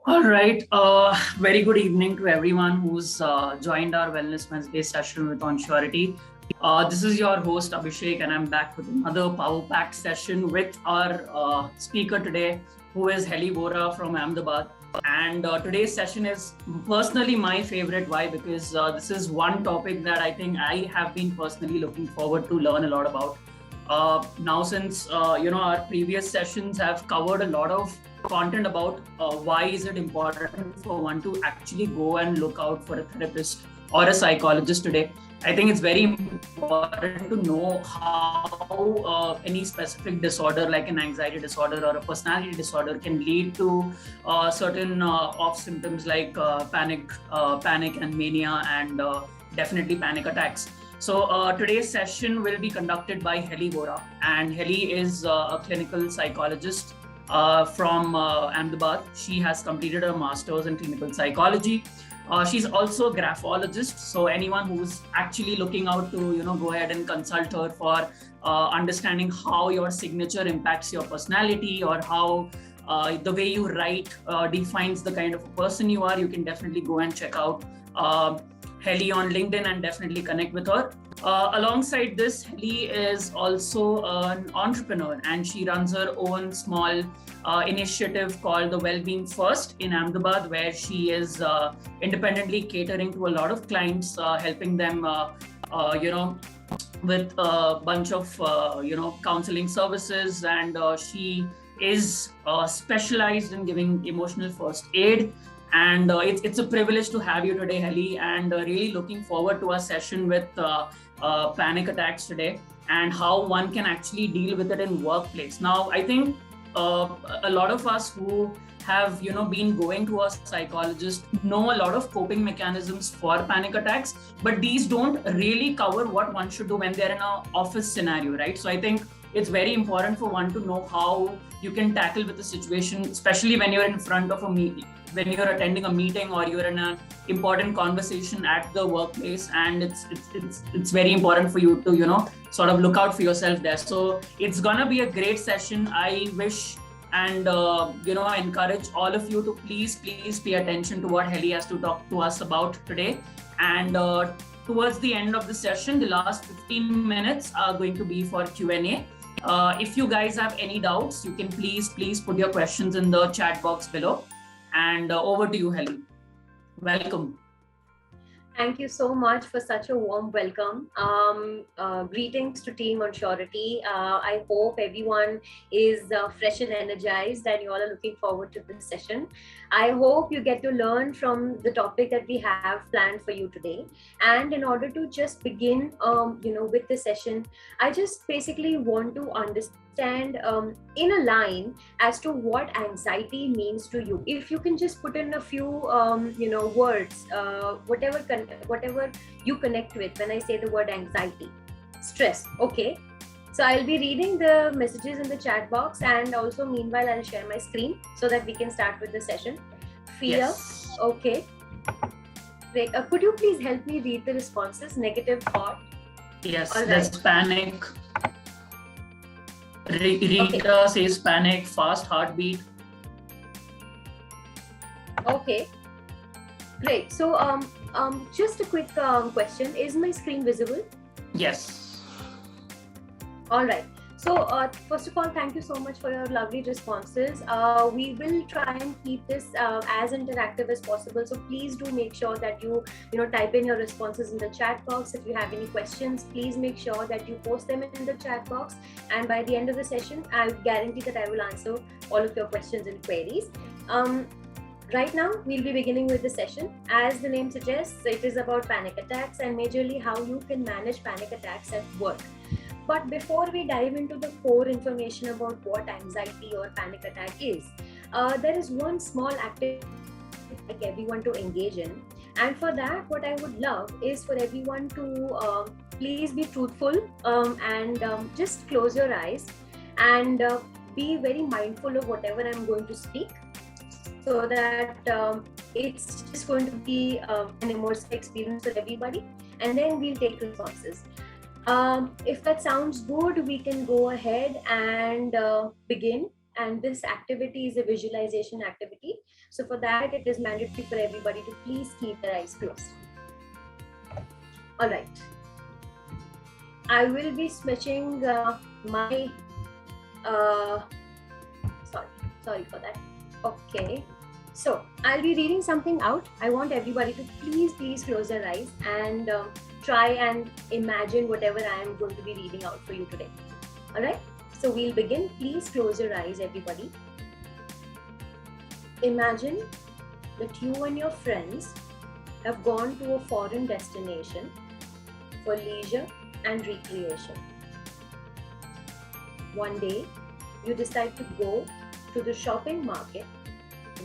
All right. Very good evening to everyone who's joined our Wellness Wednesday session with Onsurity. This is your host Abhishek, and I'm back with another power-packed session with our speaker today, who is Healy Vora from Ahmedabad. And today's session is personally my favorite. Why? Because this is one topic that I think I have been personally looking forward to learn a lot about. Now, since our previous sessions have covered a lot of content about why is it important for one to actually go and look out for a therapist or a psychologist today. I think it's very important to know how any specific disorder like an anxiety disorder or a personality disorder can lead to certain off symptoms like panic and mania and definitely panic attacks. So today's session will be conducted by Healy Vora, and Healy is a clinical psychologist from Ahmedabad. She has completed her master's in clinical psychology. She's also a graphologist, so anyone who's actually looking out to go ahead and consult her for understanding how your signature impacts your personality or how the way you write defines the kind of a person you are, you can definitely go and check out Healy on LinkedIn and definitely connect with her. Alongside this, Healy is also an entrepreneur, and she runs her own small initiative called the Wellbeing First in Ahmedabad, where she is independently catering to a lot of clients, helping them, with a bunch of counseling services, and she is specialized in giving emotional first aid. And it's a privilege to have you today, Healy, and really looking forward to our session with panic attacks today and how one can actually deal with it in workplace. Now, I think a lot of us who have been going to a psychologist know a lot of coping mechanisms for panic attacks, but these don't really cover what one should do when they're in an office scenario, right? So I think it's very important for one to know how you can tackle with the situation, especially when you're in front of a meeting, when you're attending a meeting or you're in an important conversation at the workplace, and it's very important for you to sort of look out for yourself there. So it's gonna be a great session. I wish and encourage all of you to please pay attention to what Healy has to talk to us about today. And towards the end of the session, the last 15 minutes are going to be for Q&A. If you guys have any doubts, you can please put your questions in the chat box below. And over to you, Healy. Welcome. Thank you so much for such a warm welcome. Greetings to Team Onsurity. I hope everyone is fresh and energized and you all are looking forward to this session. I hope you get to learn from the topic that we have planned for you today. And in order to just begin, with the session, I just basically want to understand in a line as to what anxiety means to you. If you can just put in a few words, whatever you connect with when I say the word anxiety. Stress, okay. So I'll be reading the messages in the chat box, and also meanwhile I'll share my screen so that we can start with the session. Fear, yes. Okay. Great. Could you please help me read the responses? Negative thought. Yes, right. There's panic. Rita says panic, fast heartbeat. Okay, great. So just a quick question. Is my screen visible? Yes. All right. So first of all, thank you so much for your lovely responses. We will try and keep this as interactive as possible. So please do make sure that you type in your responses in the chat box. If you have any questions, please make sure that you post them in the chat box. And by the end of the session, I'll guarantee that I will answer all of your questions and queries. Right now, we'll be beginning with the session. As the name suggests, it is about panic attacks and majorly how you can manage panic attacks at work. But before we dive into the core information about what anxiety or panic attack is, there is one small activity like everyone to engage in. And for that, what I would love is for everyone to please be truthful and just close your eyes and be very mindful of whatever I'm going to speak, so that it's just going to be an immersive experience for everybody, and then we'll take responses. If that sounds good, we can go ahead and begin. And this activity is a visualization activity. So for that, it is mandatory for everybody to please keep their eyes closed. All right. I will be switching my, sorry for that. Okay. So I'll be reading something out. I want everybody to please close their eyes and try and imagine whatever I am going to be reading out for you today. All right. So we'll begin. Please close your eyes, everybody. Imagine that you and your friends have gone to a foreign destination for leisure and recreation. One day, you decide to go to the shopping market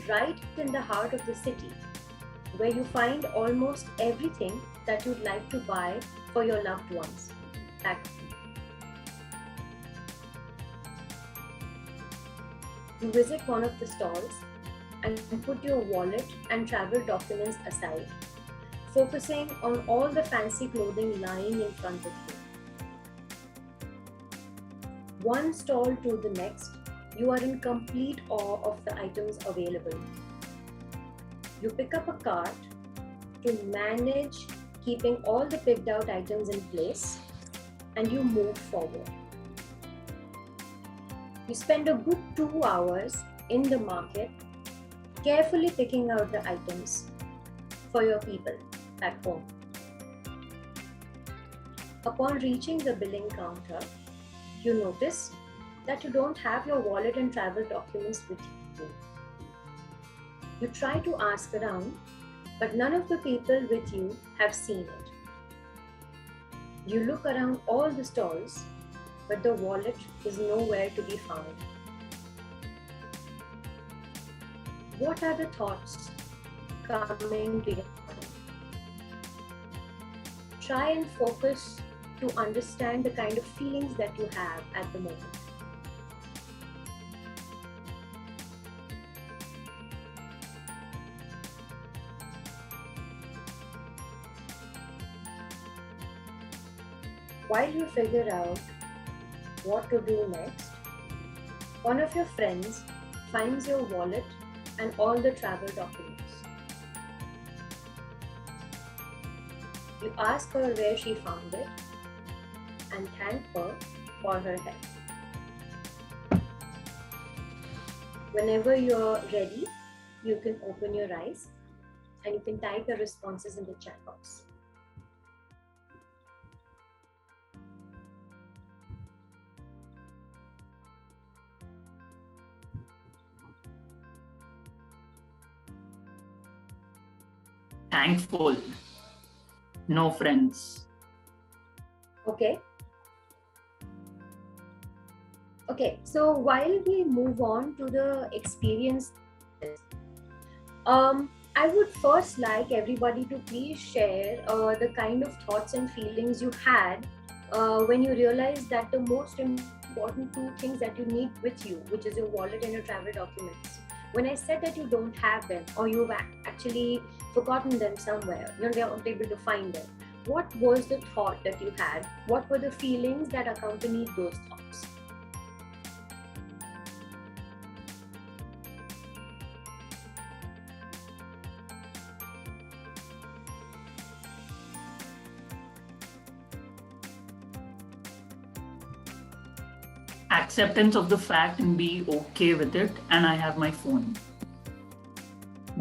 right in the heart of the city, where you find almost everything that you'd like to buy for your loved ones back home. You visit one of the stalls and put your wallet and travel documents aside, focusing on all the fancy clothing lying in front of you. One stall to the next, you are in complete awe of the items available. You pick up a cart to manage keeping all the picked out items in place, and you move forward. You spend a good 2 hours in the market, carefully picking out the items for your people at home. Upon reaching the billing counter, you notice that you don't have your wallet and travel documents with you. You try to ask around, but none of the people with you have seen it. You look around all the stalls, but the wallet is nowhere to be found. What are the thoughts coming to your mind? Try and focus to understand the kind of feelings that you have at the moment. While you figure out what to do next, one of your friends finds your wallet and all the travel documents. You ask her where she found it and thank her for her help. Whenever you're ready, you can open your eyes and you can type your responses in the chat box. Thankful. No friends. Okay. Okay, so while we move on to the experience, I would first like everybody to please share the kind of thoughts and feelings you had when you realized that the most important two things that you need with you, which is your wallet and your travel documents. When I said that you don't have them or you've actually forgotten them somewhere, you're not able to find them, what was the thought that you had? What were the feelings that accompanied those thoughts? Acceptance of the fact and be okay with it, and I have my phone.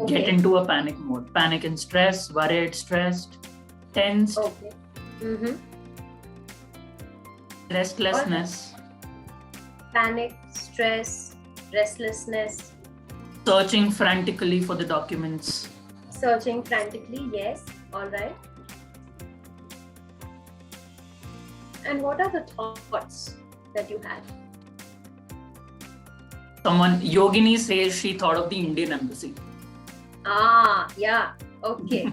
Okay. Get into a panic mode. Panic and stress, worried, stressed, tensed, Okay. Mm-hmm. restlessness, Panic, stress, restlessness, searching frantically for the documents. searching frantically, yes, all right. And what are the thoughts that you had? Someone, Yogini says she thought of the Indian embassy. Ah, yeah, okay.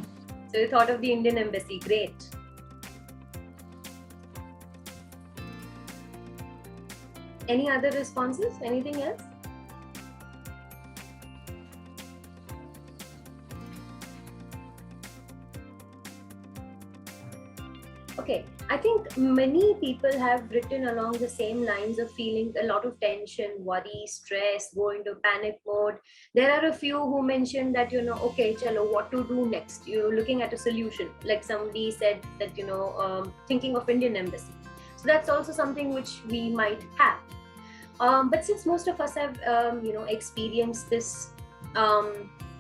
So you thought of the Indian embassy, great. Any other responses? Anything else? Okay, I think many people have written along the same lines of feeling a lot of tension, worry, stress, go into panic mode. There are a few who mentioned that, okay, chalo, what to do next? You're looking at a solution. Like somebody said that, thinking of Indian embassy. So that's also something which we might have. But since most of us have, experienced this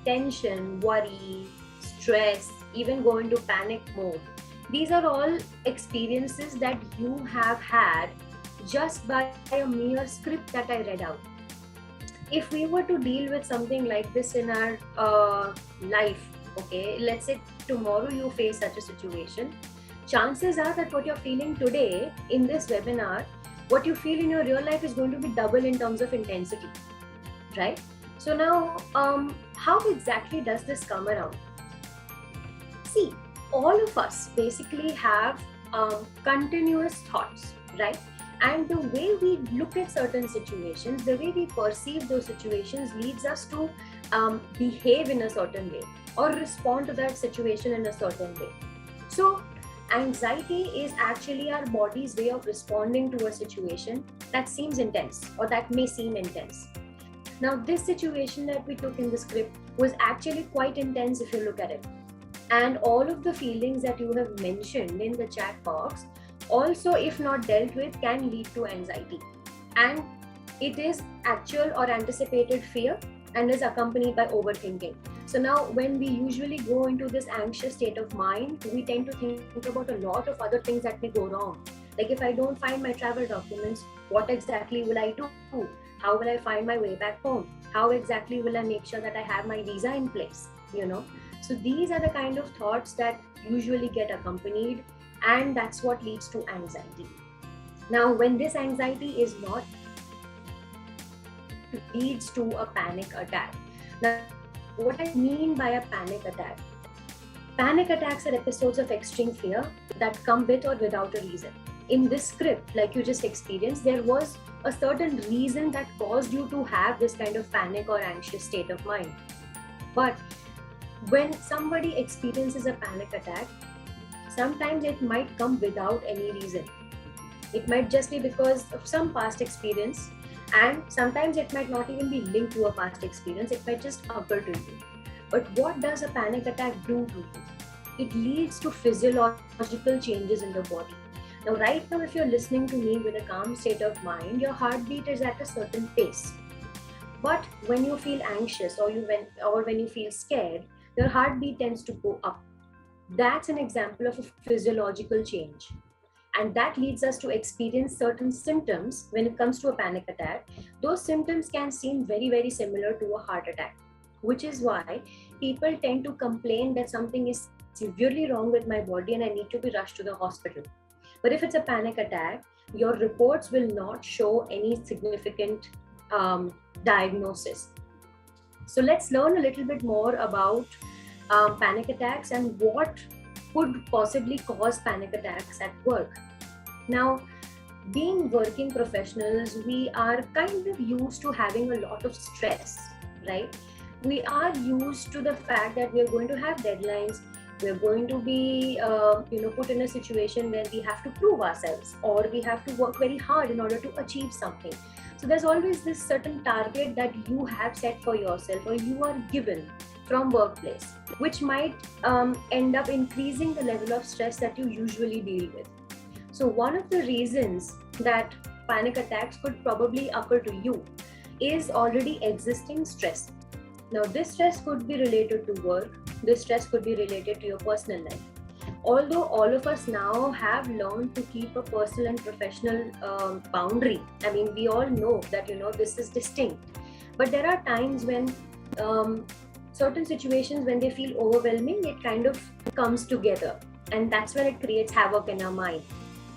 tension, worry, stress, even go into panic mode, these are all experiences that you have had just by a mere script that I read out. If we were to deal with something like this in our life, okay, let's say tomorrow you face such a situation, chances are that what you're feeling today in this webinar, what you feel in your real life is going to be double in terms of intensity, right? So now, how exactly does this come around? See, all of us basically have continuous thoughts, right? And the way we look at certain situations, the way we perceive those situations leads us to behave in a certain way or respond to that situation in a certain way. So anxiety is actually our body's way of responding to a situation that seems intense or that may seem intense. Now, this situation that we took in the script was actually quite intense if you look at it. And all of the feelings that you have mentioned in the chat box also, if not dealt with, can lead to anxiety. And it is actual or anticipated fear and is accompanied by overthinking. So now when we usually go into this anxious state of mind, we tend to think about a lot of other things that may go wrong. Like if I don't find my travel documents, what exactly will I do? How will I find my way back home? How exactly will I make sure that I have my visa in place? So these are the kind of thoughts that usually get accompanied, and that's what leads to anxiety. Now, when this anxiety is not, it leads to a panic attack. Now, what I mean by a panic attack? Panic attacks are episodes of extreme fear that come with or without a reason. In this script, like you just experienced, there was a certain reason that caused you to have this kind of panic or anxious state of mind. But when somebody experiences a panic attack, sometimes it might come without any reason. It might just be because of some past experience, and sometimes it might not even be linked to a past experience. It might just occur to you. But what does a panic attack do to you? It leads to physiological changes in the body. Now, right now, if you're listening to me with a calm state of mind, your heartbeat is at a certain pace. But when you feel anxious or when you feel scared, your heartbeat tends to go up. That's an example of a physiological change. And that leads us to experience certain symptoms when it comes to a panic attack. Those symptoms can seem very, very similar to a heart attack, which is why people tend to complain that something is severely wrong with my body and I need to be rushed to the hospital. But if it's a panic attack, your reports will not show any significant diagnosis. So let's learn a little bit more about panic attacks and what could possibly cause panic attacks at work. Now, being working professionals, we are kind of used to having a lot of stress, right? We are used to the fact that we are going to have deadlines. We're going to be put in a situation where we have to prove ourselves, or we have to work very hard in order to achieve something. So there's always this certain target that you have set for yourself or you are given from workplace, which might end up increasing the level of stress that you usually deal with. So one of the reasons that panic attacks could probably occur to you is already existing stress. Now, this stress could be related to work. This stress could be related to your personal life. Although all of us now have learned to keep a personal and professional boundary. I mean, we all know that, this is distinct. But there are times when certain situations, when they feel overwhelming, it kind of comes together. And that's when it creates havoc in our mind.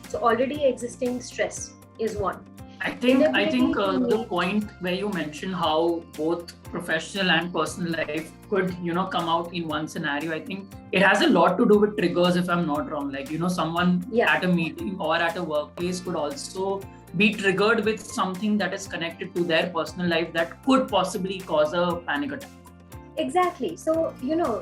So already existing stress is one. I think the point where you mentioned how both professional and personal life could, come out in one scenario, I think it has a lot to do with triggers, if I'm not wrong. Like, someone at a meeting or at a workplace could also be triggered with something that is connected to their personal life that could possibly cause a panic attack. Exactly. So,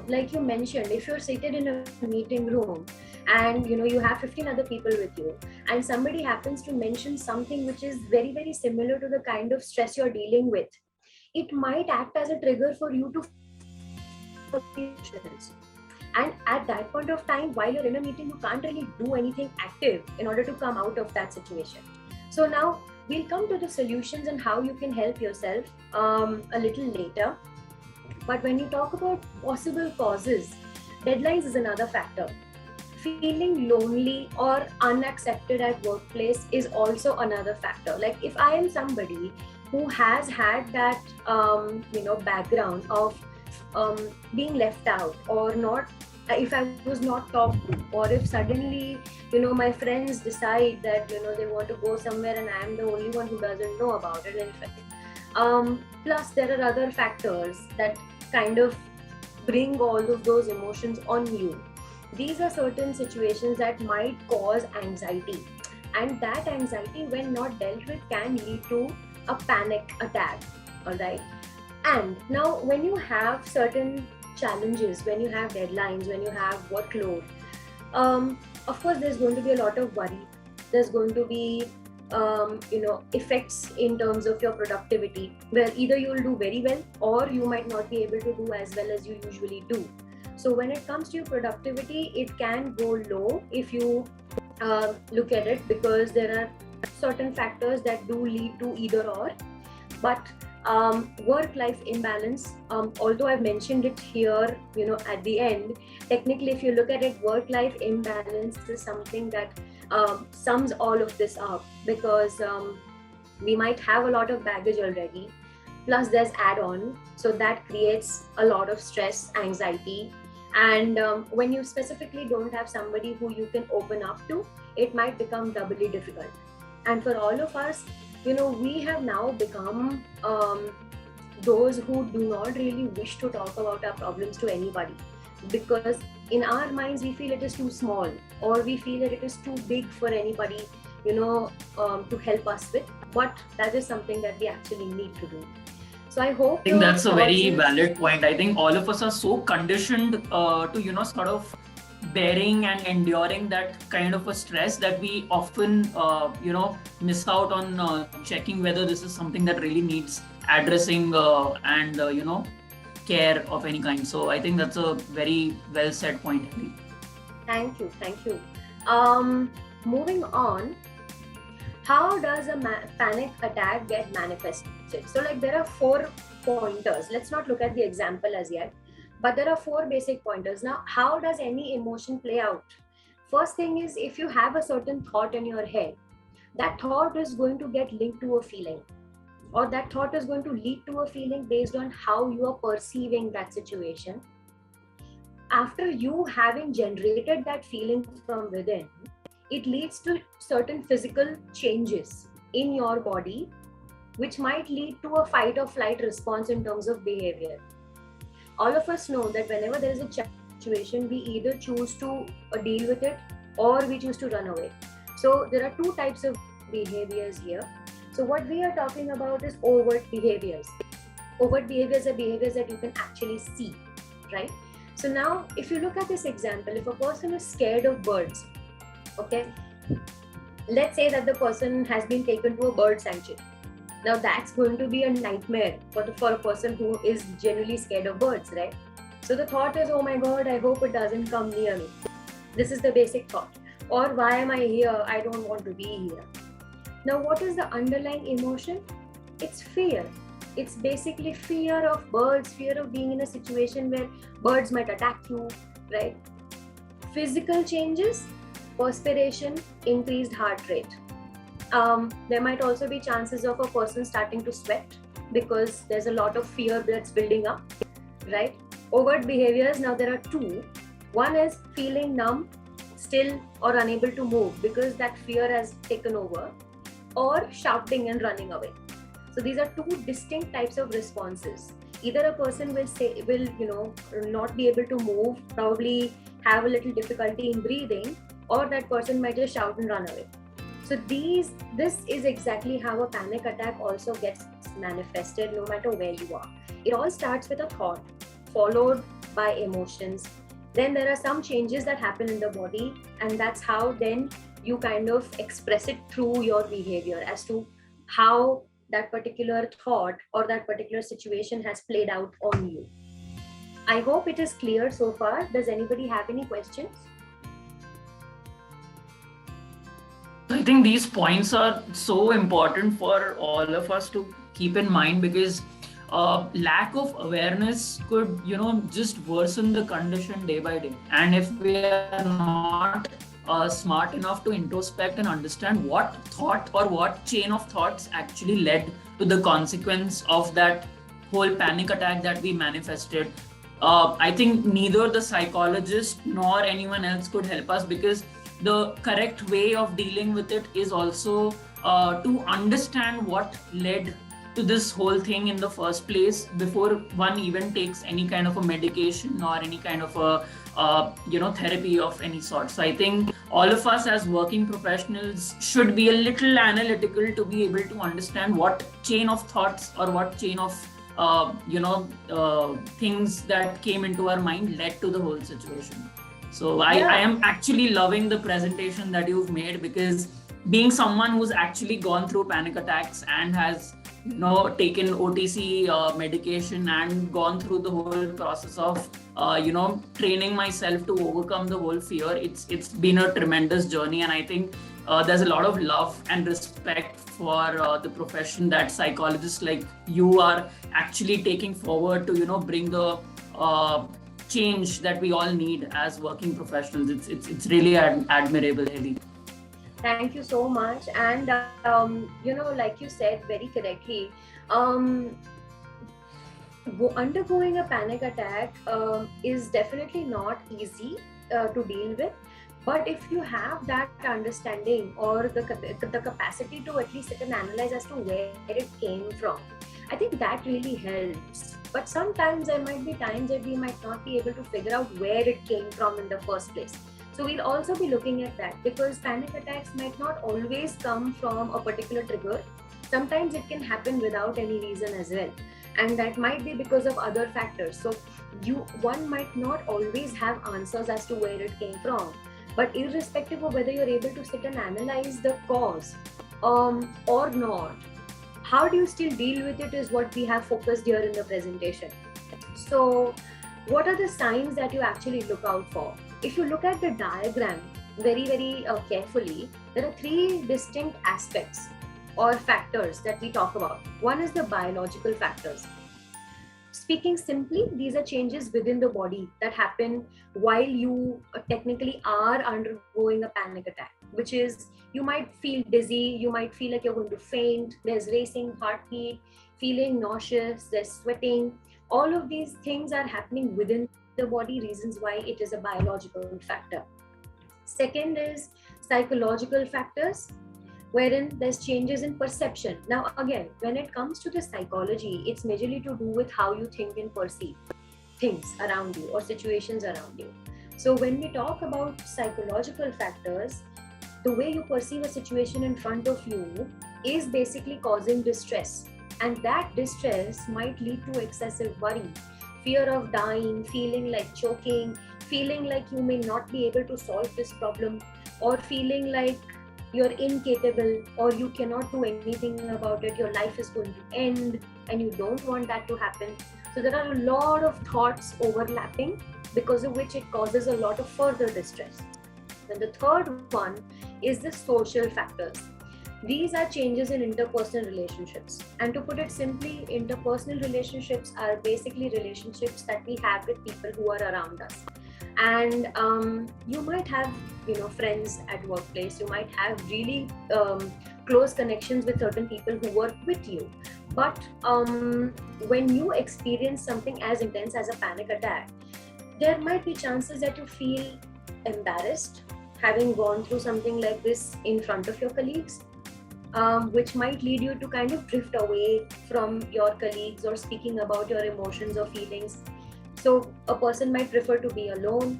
like you mentioned, if you're seated in a meeting room, and you have 15 other people with you, and somebody happens to mention something which is very, very similar to the kind of stress you're dealing with, it might act as a trigger for you to emotions. And at that point of time, while you're in a meeting, you can't really do anything active in order to come out of that situation. So now we'll come to the solutions and how you can help yourself a little later. But when you talk about possible causes, deadlines is another factor. Feeling lonely or unaccepted at workplace is also another factor. Like if I am somebody who has had that background of being left out, or not, if I was not talked to, or if suddenly my friends decide that they want to go somewhere and I am the only one who doesn't know about it, in fact. Plus there are other factors that kind of bring all of those emotions on you. These are certain situations that might cause anxiety, and that anxiety, when not dealt with, can lead to a panic attack. All right. And now when you have certain challenges, when you have deadlines, when you have workload, of course there's going to be a lot of worry. There's going to be effects in terms of your productivity, where either you'll do very well or you might not be able to do as well as you usually do. So when it comes to your productivity, it can go low if you look at it, because there are certain factors that do lead to either or. But work-life imbalance, although I've mentioned it here at the end, technically if you look at it, work-life imbalance is something that sums all of this up, because we might have a lot of baggage already, plus there's add-on, so that creates a lot of stress, anxiety, and when you specifically don't have somebody who you can open up to, it might become doubly difficult. And for all of us, we have now become those who do not really wish to talk about our problems to anybody, because in our minds we feel it is too small, or we feel that it is too big for anybody to help us with. But that is something that we actually need to do. So I hope, I think that's a very valid point. I think all of us are so conditioned to sort of bearing and enduring that kind of a stress that we often miss out on checking whether this is something that really needs addressing and care of any kind. So I think that's a very well said point. Thank you. Moving on, how does a panic attack get manifested? So there are 4 pointers. Let's not look at the example as yet, but there are 4 basic pointers. Now, how does any emotion play out? First thing is, if you have a certain thought in your head, that thought is going to get linked to a feeling, or that thought is going to lead to a feeling based on how you are perceiving that situation. After you having generated that feeling from within, it leads to certain physical changes in your body, which might lead to a fight or flight response in terms of behavior. All of us know that whenever there is a situation, we either choose to deal with it or we choose to run away. So there are 2 types of behaviors here. So what we are talking about is overt behaviors. Overt behaviors are behaviors that you can actually see, right? So now, if you look at this example, if a person is scared of birds, okay, let's say that the person has been taken to a bird sanctuary. Now that's going to be a nightmare for a person who is genuinely scared of birds, right? So the thought is, oh my God, I hope it doesn't come near me. This is the basic thought. Or why am I here? I don't want to be here. Now what is the underlying emotion? It's fear. It's basically fear of birds, fear of being in a situation where birds might attack you, right? Physical changes, perspiration, increased heart rate. There might also be chances of a person starting to sweat because there's a lot of fear that's building up, right? Overt behaviors, now there are 2. One is feeling numb, still, or unable to move because that fear has taken over, or shouting and running away. So these are 2 distinct types of responses. Either a person will not be able to move, probably have a little difficulty in breathing, or that person might just shout and run away. So this is exactly how a panic attack also gets manifested, no matter where you are. It all starts with a thought, followed by emotions, Then there are some changes that happen in the body, and that's how then you kind of express it through your behavior as to how that particular thought or that particular situation has played out on you. I hope it is clear so far. Does anybody have any questions? I think these points are so important for all of us to keep in mind, because lack of awareness could, just worsen the condition day by day. And if we are not smart enough to introspect and understand what thought or what chain of thoughts actually led to the consequence of that whole panic attack that we manifested, I think neither the psychologist nor anyone else could help us, because the correct way of dealing with it is also to understand what led to this whole thing in the first place before one even takes any kind of a medication or any kind of a therapy of any sort. So I think all of us as working professionals should be a little analytical to be able to understand what chain of thoughts or what chain of things that came into our mind led to the whole situation. So I am actually loving the presentation that you've made, because being someone who's actually gone through panic attacks and has taken OTC medication and gone through the whole process of training myself to overcome the whole fear, it's been a tremendous journey. And I think there's a lot of love and respect for the profession that psychologists like you are actually taking forward to bring the change that we all need as working professionals. It's really admirable, Healy. Thank you so much. And like you said very correctly, undergoing a panic attack is definitely not easy to deal with. But if you have that understanding or the capacity to at least sit and analyze as to where it came from, I think that really helps. But sometimes there might be times that we might not be able to figure out where it came from in the first place. So we'll also be looking at that, because panic attacks might not always come from a particular trigger. Sometimes it can happen without any reason as well. And that might be because of other factors. So one might not always have answers as to where it came from. But irrespective of whether you're able to sit and analyze the cause or not, how do you still deal with it is what we have focused here in the presentation. So what are the signs that you actually look out for? If you look at the diagram very, very carefully, there are three distinct aspects or factors that we talk about. One is the biological factors. Speaking simply, these are changes within the body that happen while you technically are undergoing a panic attack, which is you might feel dizzy, you might feel like you're going to faint, there's racing heartbeat, feeling nauseous, there's sweating. All of these things are happening within the body, reasons why it is a biological factor. Second is psychological factors, wherein there's changes in perception. Now again, when it comes to the psychology, it's majorly to do with how you think and perceive things around you or situations around you. So when we talk about psychological factors, the way you perceive a situation in front of you is basically causing distress. And that distress might lead to excessive worry, fear of dying, feeling like choking, feeling like you may not be able to solve this problem, or feeling like you're incapable or you cannot do anything about it, your life is going to end, and you don't want that to happen. So there are a lot of thoughts overlapping, because of which it causes a lot of further distress. And the third one is the social factors. These are changes in interpersonal relationships. And to put it simply, interpersonal relationships are basically relationships that we have with people who are around us. And you might have friends at workplace, you might have really close connections with certain people who work with you. But when you experience something as intense as a panic attack, there might be chances that you feel embarrassed having gone through something like this in front of your colleagues, which might lead you to kind of drift away from your colleagues or speaking about your emotions or feelings. So a person might prefer to be alone.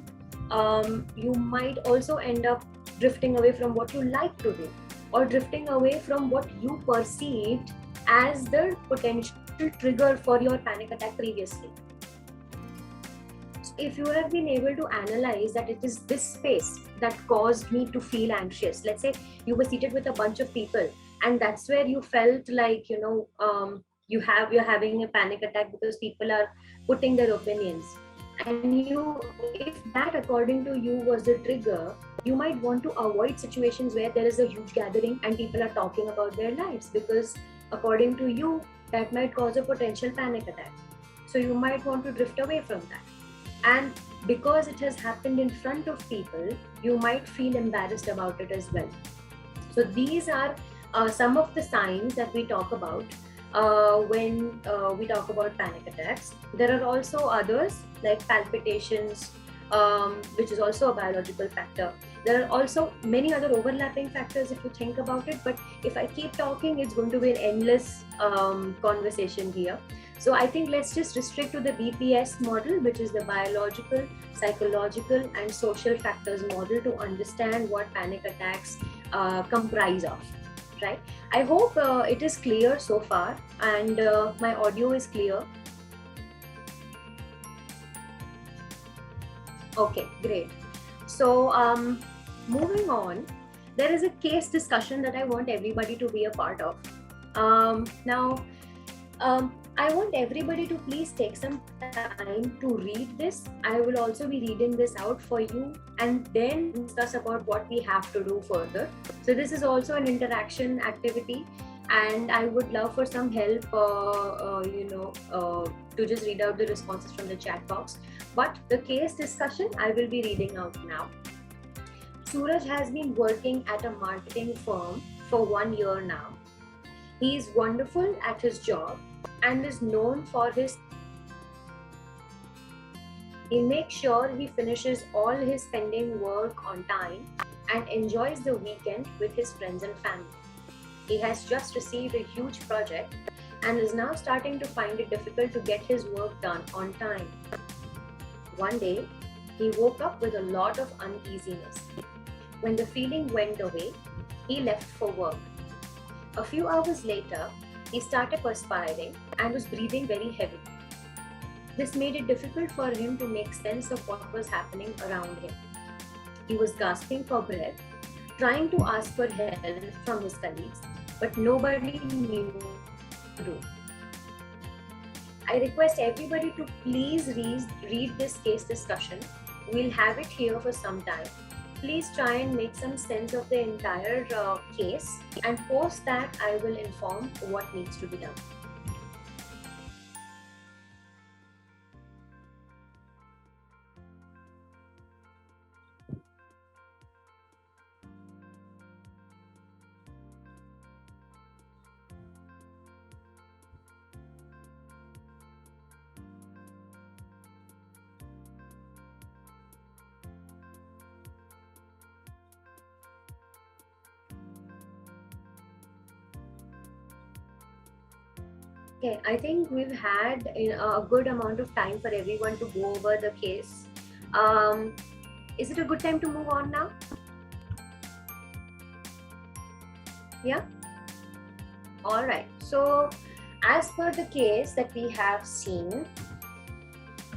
You might also end up drifting away from what you like to do, or drifting away from what you perceived as the potential trigger for your panic attack previously. if you have been able to analyze that it is this space that caused me to feel anxious, let's say you were seated with a bunch of people and that's where you felt like, you're having a panic attack because people are putting their opinions, and if that according to you was the trigger, you might want to avoid situations where there is a huge gathering and people are talking about their lives, because according to you that might cause a potential panic attack. So you might want to drift away from that. And because it has happened in front of people, you might feel embarrassed about it as well. So these are some of the signs that we talk about when we talk about panic attacks. There are also others like palpitations, which is also a biological factor. There are also many other overlapping factors if you think about it, but if I keep talking, it's going to be an endless conversation here. So I think let's just restrict to the BPS model, which is the biological, psychological, and social factors model, to understand what panic attacks comprise of, right? I hope it is clear so far, and my audio is clear. Okay, great. So moving on, there is a case discussion that I want everybody to be a part of. I want everybody to please take some time to read this. I will also be reading this out for you and then discuss about what we have to do further. So this is also an interaction activity, and I would love for some help, to just read out the responses from the chat box. But the case discussion I will be reading out now. Suraj has been working at a marketing firm for 1 year now. He is wonderful at his job and is known for his. He makes sure he finishes all his pending work on time and enjoys the weekend with his friends and family. He has just received a huge project and is now starting to find it difficult to get his work done on time. One day, he woke up with a lot of uneasiness. When the feeling went away, he left for work. A few hours later, he started perspiring and was breathing very heavily. This made it difficult for him to make sense of what was happening around him. He was gasping for breath, trying to ask for help from his colleagues, but nobody knew what to do. I request everybody to please read this case discussion. We'll have it here for some time. Please try and make some sense of the entire case, and post that I will inform what needs to be done. Okay, I think we've had a good amount of time for everyone to go over the case. Is it a good time to move on now? Yeah? All right. So, as per the case that we have seen,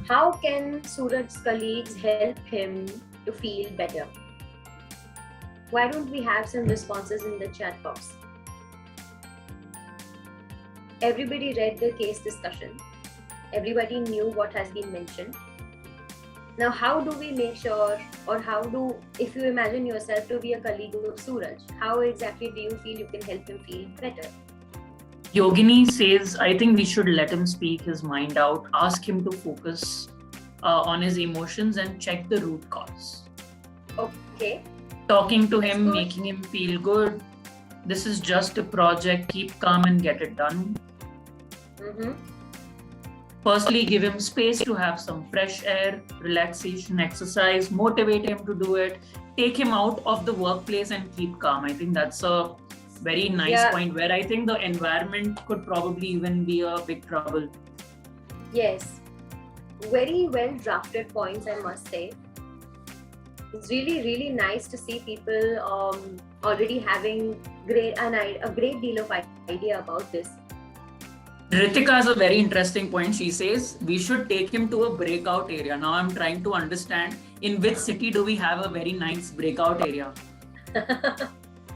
how can Suraj's colleagues help him to feel better? Why don't we have some responses in the chat box? Everybody read the case discussion. Everybody knew what has been mentioned. Now, how do we make sure, or if you imagine yourself to be a colleague of Suraj, how exactly do you feel you can help him feel better? Yogini says, I think we should let him speak his mind out, ask him to focus on his emotions and check the root cause. Okay. Talking to him, making him feel good. This is just a project, keep calm and get it done. Firstly, give him space to have some fresh air, relaxation, exercise, motivate him to do it, take him out of the workplace and keep calm. I think that's a very nice point where I think the environment could probably even be a big trouble. Yes, very well drafted points, I must say. It's really, really nice to see people already having a great deal of idea about this. Ritika has a very interesting point. She says we should take him to a breakout area. Now I'm trying to understand in which city do we have a very nice breakout area?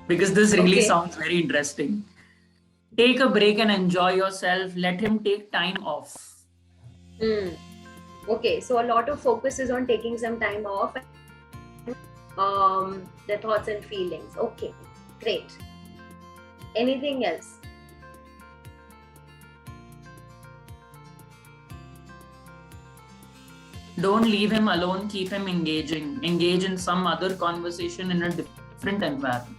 Because this really Okay. sounds very interesting. Take a break and enjoy yourself. Let him take time off. Hmm. Okay, so a lot of focus is on taking some time off, the thoughts and feelings. Okay, great. Anything else? Don't leave him alone. Keep him engaging. Engage in some other conversation in a different environment.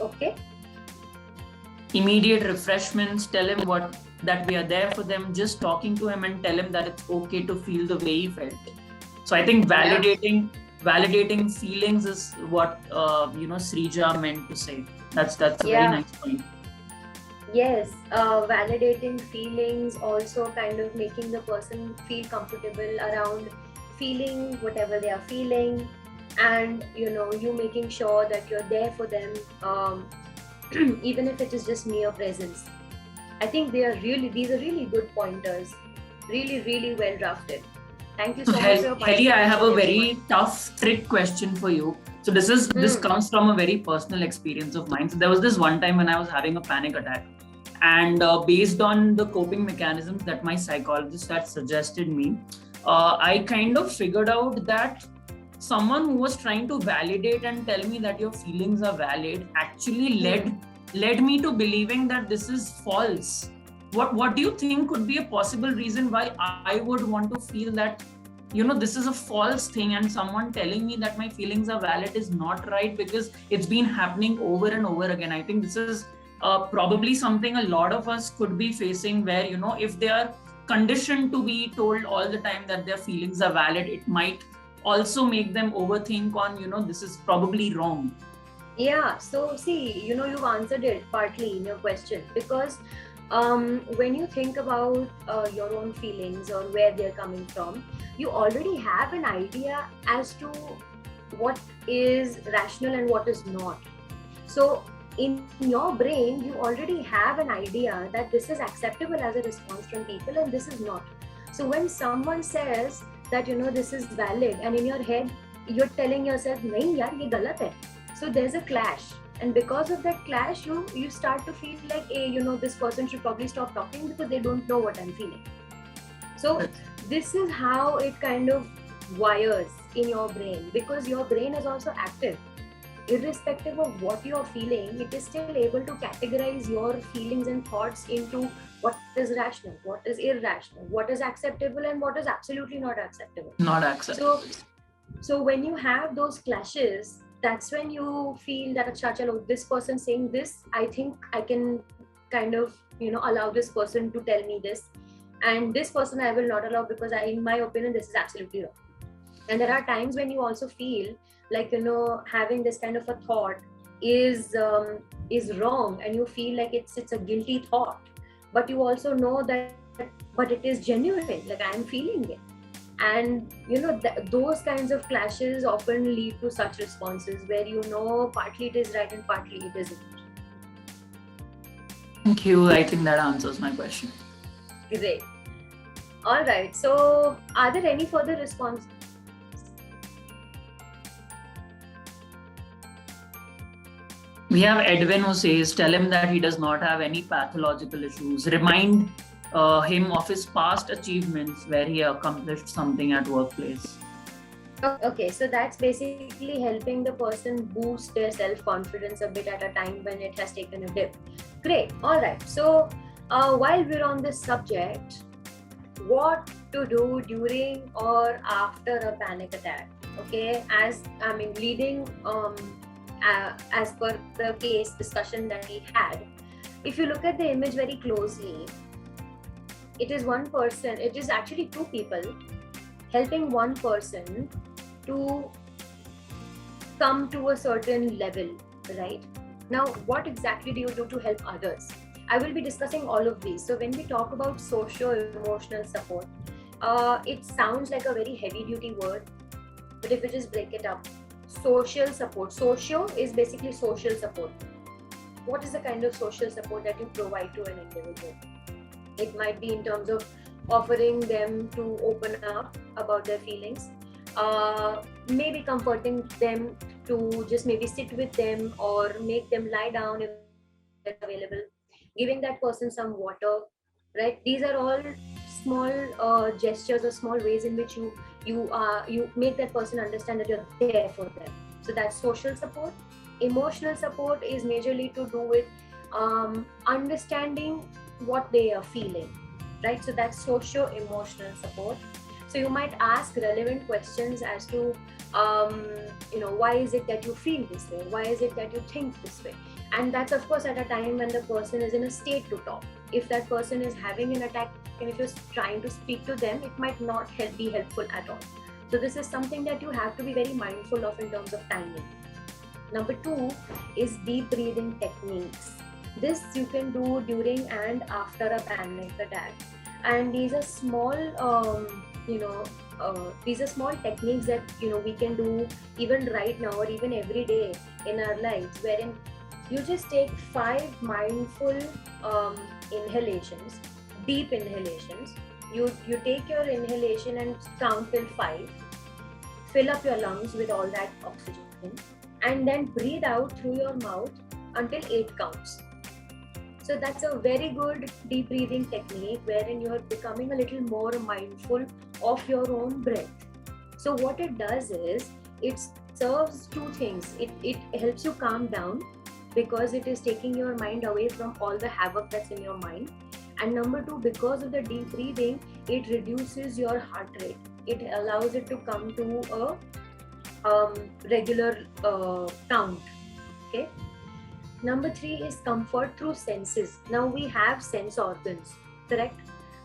Okay. Immediate refreshments. Tell him that we are there for them. Just talking to him and tell him that it's okay to feel the way he felt. So I think validating feelings is what Srija meant to say. That's a very nice point. Yes, validating feelings, also kind of making the person feel comfortable around feeling whatever they are feeling, and you making sure that you're there for them, even if it is just mere presence. I think these are really good pointers, really, really well drafted. Thank you so much for your Healy, I have a participation, very everyone. tough trick question for you. So this comes from a very personal experience of mine. So there was this one time when I was having a panic attack, and based on the coping mechanisms that my psychologist had suggested me, I kind of figured out that someone who was trying to validate and tell me that your feelings are valid actually led me to believing that this is false. What do you think could be a possible reason why I would want to feel that this is a false thing, and someone telling me that my feelings are valid is not right, because it's been happening over and over again. I think this is probably something a lot of us could be facing, where if they are conditioned to be told all the time that their feelings are valid, it might also make them overthink on this is probably wrong. Yeah, so see, you've answered it partly in your question, because when you think about your own feelings or where they're coming from, you already have an idea as to what is rational and what is not. So in your brain, you already have an idea that this is acceptable as a response from people and this is not. So when someone says that this is valid, and in your head you're telling yourself, nahi yaar, ye galat hai. So there's a clash, and because of that clash, you start to feel like, hey, this person should probably stop talking because they don't know what I'm feeling. So this is how it kind of wires in your brain, because your brain is also active. Irrespective of what you're feeling, it is still able to categorize your feelings and thoughts into what is rational, what is irrational, what is acceptable, and what is absolutely not acceptable. Not acceptable. So when you have those clashes, that's when you feel that, chalo, this person saying this, I think I can kind of allow this person to tell me this, and this person I will not allow, because in my opinion this is absolutely wrong. And there are times when you also feel like having this kind of a thought is wrong, and you feel like it's a guilty thought, but you also know that but it is genuine, like I am feeling it. And those kinds of clashes often lead to such responses where partly it is right and partly it isn't. Thank you. I think that answers my question. Great. All right, so are there any further responses? We have Edwin who says, tell him that he does not have any pathological issues. Remind him of his past achievements where he accomplished something at workplace. Okay, so that's basically helping the person boost their self-confidence a bit at a time when it has taken a dip. Great. All right. So while we're on this subject, what to do during or after a panic attack? Okay, leading as per the case discussion that we had, if you look at the image very closely, it is one person, it is actually two people helping one person to come to a certain level, right? Now, what exactly do you do to help others? I will be discussing all of these. So when we talk about socio-emotional support, it sounds like a very heavy-duty word, but if we just break it up, social support. Socio is basically social support. what is the kind of social support that you provide to an individual? It might be in terms of offering them to open up about their feelings, maybe comforting them, to just maybe sit with them or make them lie down if they're available, giving that person some water, right? These are all small gestures or small ways in which you make that person understand that you're there for them. So that's social support. Emotional support is majorly to do with understanding what they are feeling, right? So that's socio-emotional support. So you might ask relevant questions as to why is it that you feel this way, why is it that you think this way, and that's of course at a time when the person is in a state to talk. If that person is having an attack and if you're trying to speak to them, it might not be helpful at all. So this is something that you have to be very mindful of in terms of timing. Number 2 is deep breathing techniques. This you can do during and after a panic attack, and these are small these are small techniques that we can do even right now or even every day in our lives, wherein you just take 5 mindful inhalations, deep inhalations. You take your inhalation and count till 5, fill up your lungs with all that oxygen, and then breathe out through your mouth until 8 counts. So that's a very good deep breathing technique wherein you are becoming a little more mindful of your own breath. So what it does is it serves 2 things. It helps you calm down because it is taking your mind away from all the havoc that's in your mind. And number 2, because of the deep breathing, it reduces your heart rate. It allows it to come to a regular count. Okay. Number 3 is comfort through senses. Now we have sense organs, correct?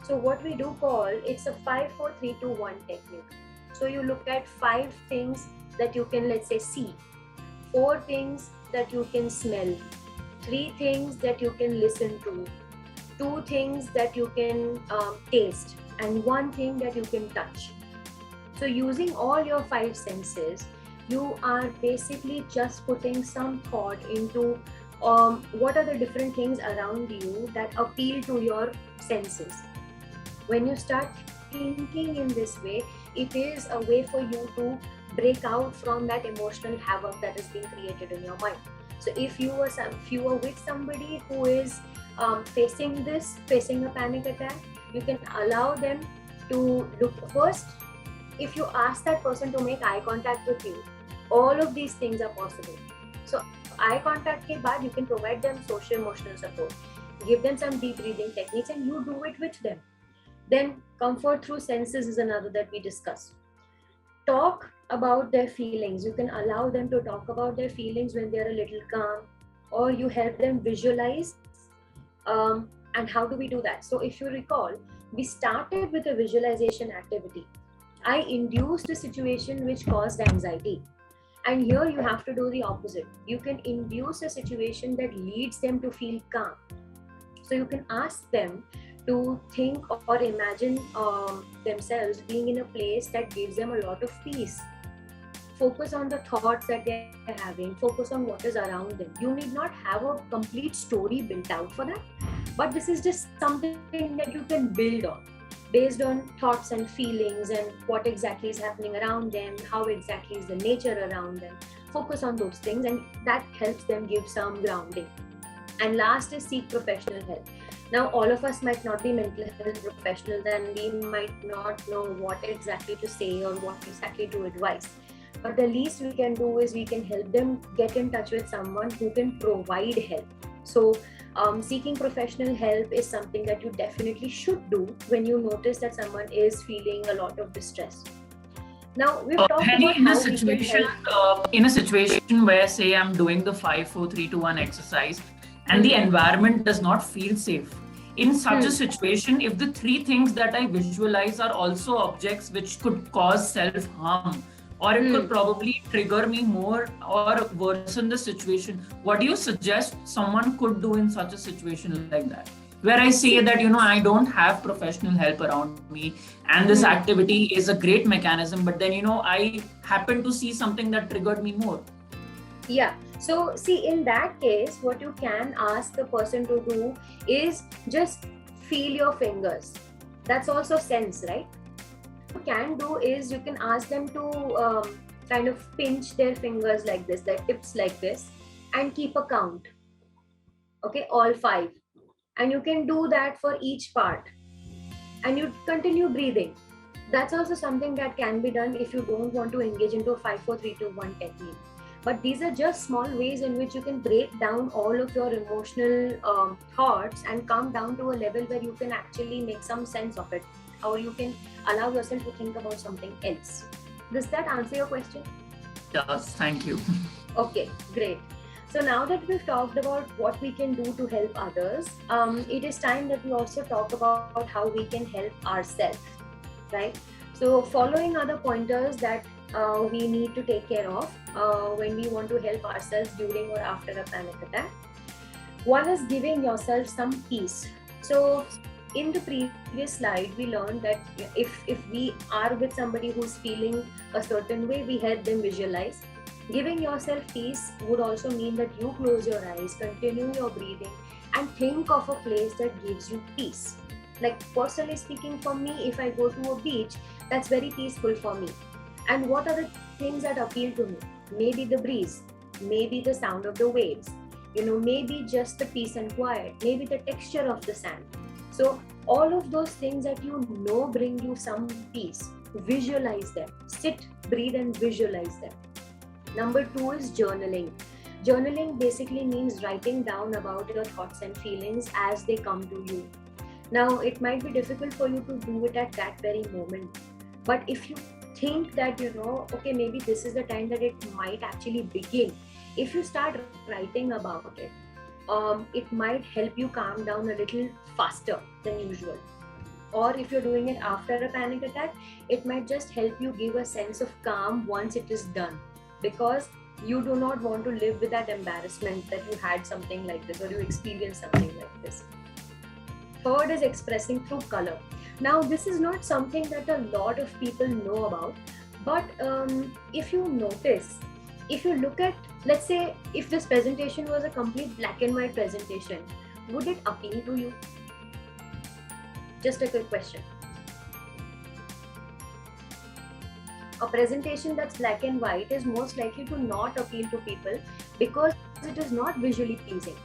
So what we do call, it's a 5, 4, 3, 2, 1 technique. So you look at 5 things that you can, let's say, see, 4 things that you can smell, 3 things that you can listen to, 2 things that you can taste, and 1 thing that you can touch. So using all your 5 senses, you are basically just putting some thought into what are the different things around you that appeal to your senses. When you start thinking in this way, it is a way for you to break out from that emotional havoc that is being created in your mind. So if you are with somebody who is facing a panic attack, you can allow them to look first. If you ask that person to make eye contact with you, all of these things are possible. So eye contact ke baad you can provide them social emotional support, give them some deep breathing techniques, and you do it with them. Then comfort through senses is another that we discussed. Talk about their feelings. You can allow them to talk about their feelings when they're a little calm, or you help them visualize. And how do we do that? So if you recall, we started with a visualization activity. I induced a situation which caused anxiety. And here you have to do the opposite. You can induce a situation that leads them to feel calm. So you can ask them to think or imagine themselves being in a place that gives them a lot of peace. Focus on the thoughts that they're having. Focus on what is around them. You need not have a complete story built out for that, but this is just something that you can build on based on thoughts and feelings and what exactly is happening around them, how exactly is the nature around them. Focus on those things, and that helps them give some grounding. And last is seek professional help. Now, all of us might not be mental health professionals, and we might not know what exactly to say or what exactly to advise. But the least we can do is we can help them get in touch with someone who can provide help. So seeking professional help is something that you definitely should do when you notice that someone is feeling a lot of distress. Now, we've talked about in a situation, in a situation where, say, I'm doing the 5, 4, 3, 2, 1 exercise, and the environment does not feel safe. In such a situation, if the 3 things that I visualize are also objects which could cause self-harm, or it could probably trigger me more or worsen the situation, what do you suggest someone could do in such a situation like that? Where I say that, I don't have professional help around me, and this activity is a great mechanism, but then, I happen to see something that triggered me more. Yeah. So see, in that case, what you can ask the person to do is just feel your fingers. That's also sense, right? What you can do is you can ask them to kind of pinch their fingers like this, their tips like this, and keep a count. Okay, all 5. And you can do that for each part. And you continue breathing. That's also something that can be done if you don't want to engage into a 5, 4, 3, 2, 1 technique. But these are just small ways in which you can break down all of your emotional thoughts and come down to a level where you can actually make some sense of it, or you can allow yourself to think about something else. Does that answer your question? Yes, thank you. Okay, great. So now that we've talked about what we can do to help others, it is time that we also talk about how we can help ourselves, right? So following other pointers that we need to take care of when we want to help ourselves during or after a panic attack. One is giving yourself some peace. So in the previous slide, we learned that if we are with somebody who's feeling a certain way, we help them visualize. Giving yourself peace would also mean that you close your eyes, continue your breathing, and think of a place that gives you peace. Like personally speaking, for me, if I go to a beach, that's very peaceful for me. And what are the things that appeal to me? Maybe the breeze, maybe the sound of the waves, maybe just the peace and quiet, maybe the texture of the sand. So all of those things that bring you some peace, visualize them. Sit, breathe, and visualize them. Number 2 is journaling. Journaling basically means writing down about your thoughts and feelings as they come to you. Now, it might be difficult for you to do it at that very moment. But if you think that, okay, maybe this is the time that it might actually begin, if you start writing about it, it might help you calm down a little faster than usual. Or if you're doing it after a panic attack, it might just help you give a sense of calm once it is done. Because you do not want to live with that embarrassment that you had something like this or you experienced something like this. Third is expressing through color. Now, this is not something that a lot of people know about, but if you notice, if you look at, let's say, if this presentation was a complete black and white presentation, would it appeal to you? Just a quick question. A presentation that's black and white is most likely to not appeal to people because it is not visually pleasing.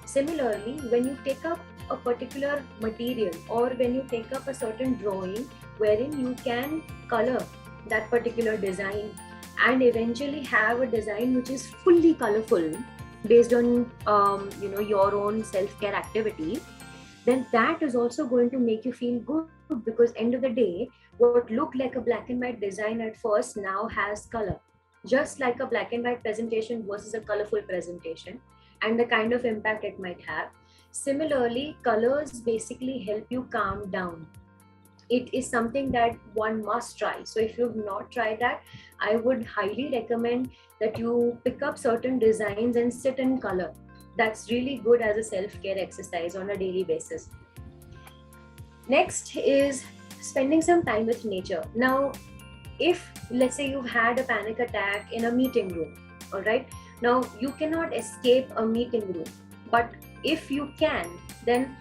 Similarly, when you take up a particular material or when you take up a certain drawing wherein you can color that particular design and eventually have a design which is fully colorful based on your own self-care activity, then that is also going to make you feel good, because end of the day, what looked like a black and white design at first now has color. Just like a black and white presentation versus a colorful presentation and the kind of impact it might have. Similarly, colors basically help you calm down. It is something that one must try. So if you've not tried that, I would highly recommend that you pick up certain designs and sit in color. That's really good as a self-care exercise on a daily basis. Next is spending some time with nature. Now, if let's say you've had a panic attack in a meeting room, all right, now you cannot escape a meeting room, but if you can, then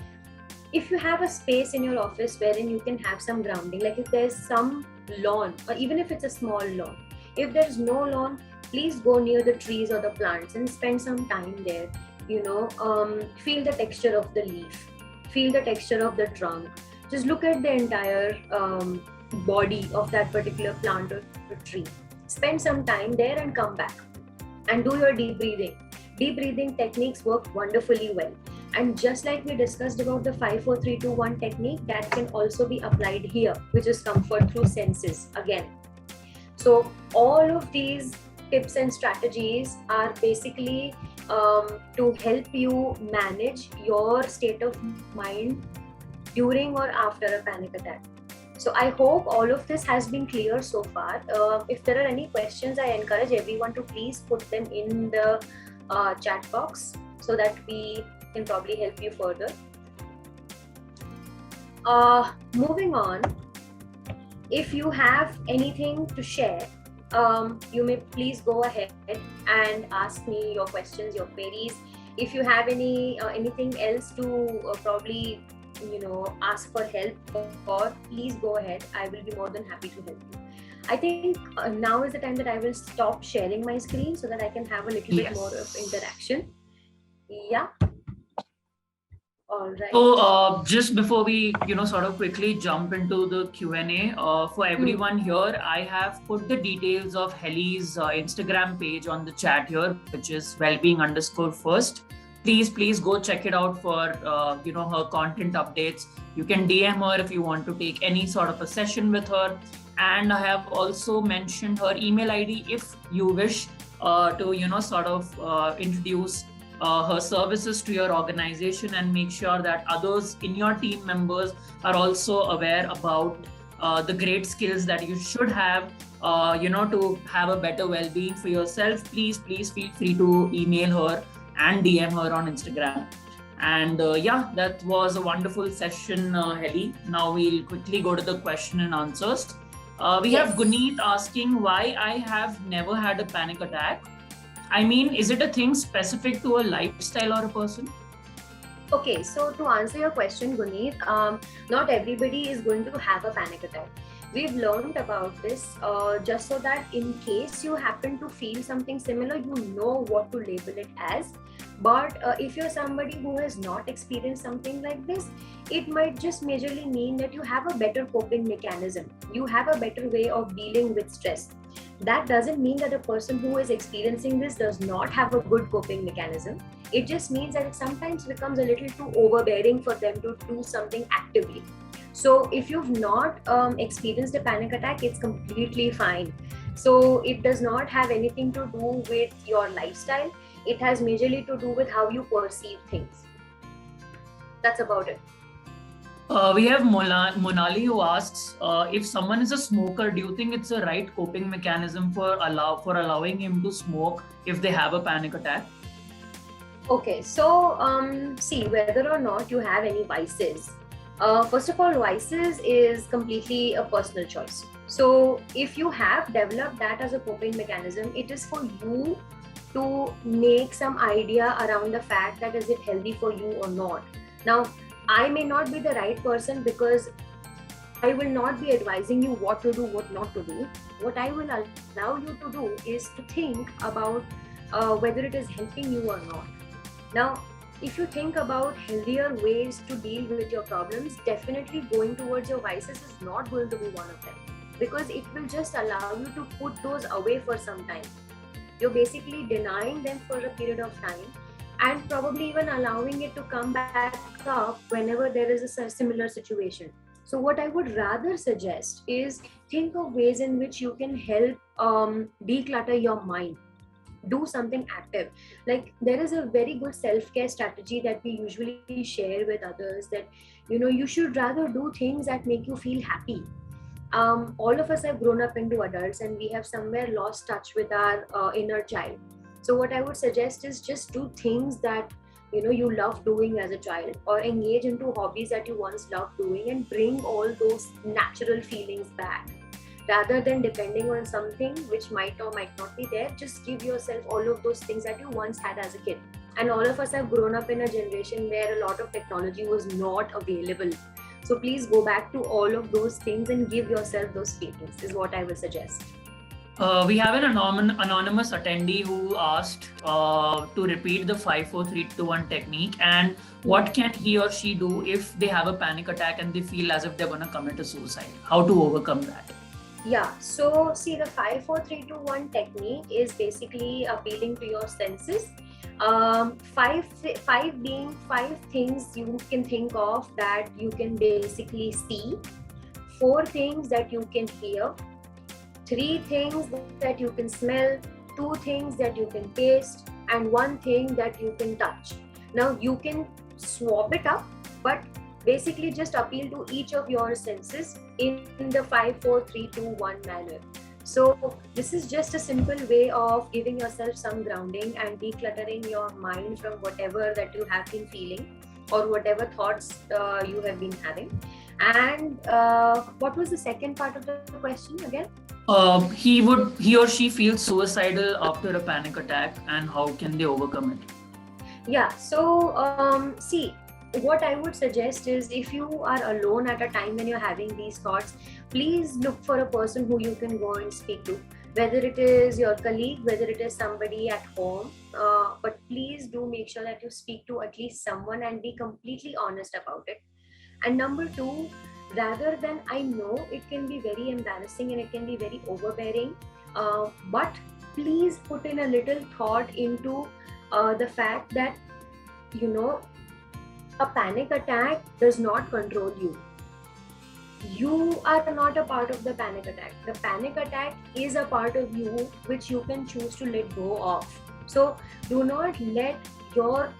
if you have a space in your office wherein you can have some grounding, like if there's some lawn or even if it's a small lawn, if there's no lawn, please go near the trees or the plants and spend some time there. Feel the texture of the leaf, feel the texture of the trunk. Just look at the entire body of that particular plant or tree. Spend some time there and come back and do your deep breathing. Deep breathing techniques work wonderfully well. And just like we discussed about the 5, 4, 3, 2, 1 technique, that can also be applied here, which is comfort through senses again. So all of these tips and strategies are basically to help you manage your state of mind during or after a panic attack. So I hope all of this has been clear so far. If there are any questions, I encourage everyone to please put them in the chat box so that we can probably help you further. Moving on, if you have anything to share you may please go ahead and ask me your questions, your queries. If you have anything else to probably ask for help for, please go ahead. I will be more than happy to help you. I think now is the time that I will stop sharing my screen so that I can have a little bit more of interaction. Yeah. All right. So just before we, sort of quickly jump into the Q&A, for everyone here, I have put the details of Healy's Instagram page on the chat here, which is wellbeing_first. Please go check it out for, her content updates. You can DM her if you want to take any sort of a session with her. And I have also mentioned her email ID if you wish to, sort of introduce her services to your organization and make sure that others in your team members are also aware about the great skills that you should have, to have a better well-being for yourself. Please feel free to email her and DM her on Instagram. And that was a wonderful session, Healy. Now we'll quickly go to the question and answers. We have Guneet asking why I have never had a panic attack. I mean, is it a thing specific to a lifestyle or a person? Okay, so to answer your question, Guneet, not everybody is going to have a panic attack. We've learned about this just so that in case you happen to feel something similar, you know what to label it as. But if you're somebody who has not experienced something like this, it might just majorly mean that you have a better coping mechanism. You have a better way of dealing with stress. That doesn't mean that a person who is experiencing this does not have a good coping mechanism. It just means that it sometimes becomes a little too overbearing for them to do something actively. So if you've not experienced a panic attack, it's completely fine. So it does not have anything to do with your lifestyle. It has majorly to do with how you perceive things. That's about it. We have Monali who asks, if someone is a smoker, do you think it's a right coping mechanism for allowing him to smoke if they have a panic attack? Okay, so see, whether or not you have any vices. First of all, vices is completely a personal choice. So if you have developed that as a coping mechanism, it is for you to make some idea around the fact that is it healthy for you or not. Now, I may not be the right person because I will not be advising you what to do, what not to do. What I will allow you to do is to think about whether it is helping you or not. Now, if you think about healthier ways to deal with your problems, definitely going towards your vices is not going to be one of them, because it will just allow you to put those away for some time. You're basically denying them for a period of time and probably even allowing it to come back up whenever there is a similar situation. So what I would rather suggest is think of ways in which you can help declutter your mind. Do something active. Like there is a very good self-care strategy that we usually share with others, that you should rather do things that make you feel happy. All of us have grown up into adults and we have somewhere lost touch with our inner child. So what I would suggest is just do things that you love doing as a child, or engage into hobbies that you once loved doing and bring all those natural feelings back. Rather than depending on something which might or might not be there, just give yourself all of those things that you once had as a kid. And all of us have grown up in a generation where a lot of technology was not available. So please go back to all of those things and give yourself those feelings, is what I will suggest. We have an anonymous attendee who asked to repeat the 5, 4, 3, 2, 1 technique, and what can he or she do if they have a panic attack and they feel as if they're going to commit a suicide? How to overcome that? Yeah, so see, the 5, 4, 3, 2, 1 technique is basically appealing to your senses. Five being 5 things you can think of that you can basically see, 4 things that you can hear, 3 things that you can smell, 2 things that you can taste, and 1 thing that you can touch. Now you can swap it up, but basically just appeal to each of your senses in the 5, 4, 3, 2, 1 manner. So this is just a simple way of giving yourself some grounding and decluttering your mind from whatever that you have been feeling or whatever thoughts you have been having. And what was the second part of the question again? He or she feels suicidal after a panic attack, and how can they overcome it? Yeah, so see, what I would suggest is if you are alone at a time when you're having these thoughts, please look for a person who you can go and speak to, whether it is your colleague, whether it is somebody at home. But please do make sure that you speak to at least someone and be completely honest about it. And number two, rather than, I know it can be very embarrassing and it can be very overbearing, but please put in a little thought into the fact that, you know, a panic attack does not control you. You are not a part of the panic attack. The panic attack is a part of you which you can choose to let go of. So do not let your,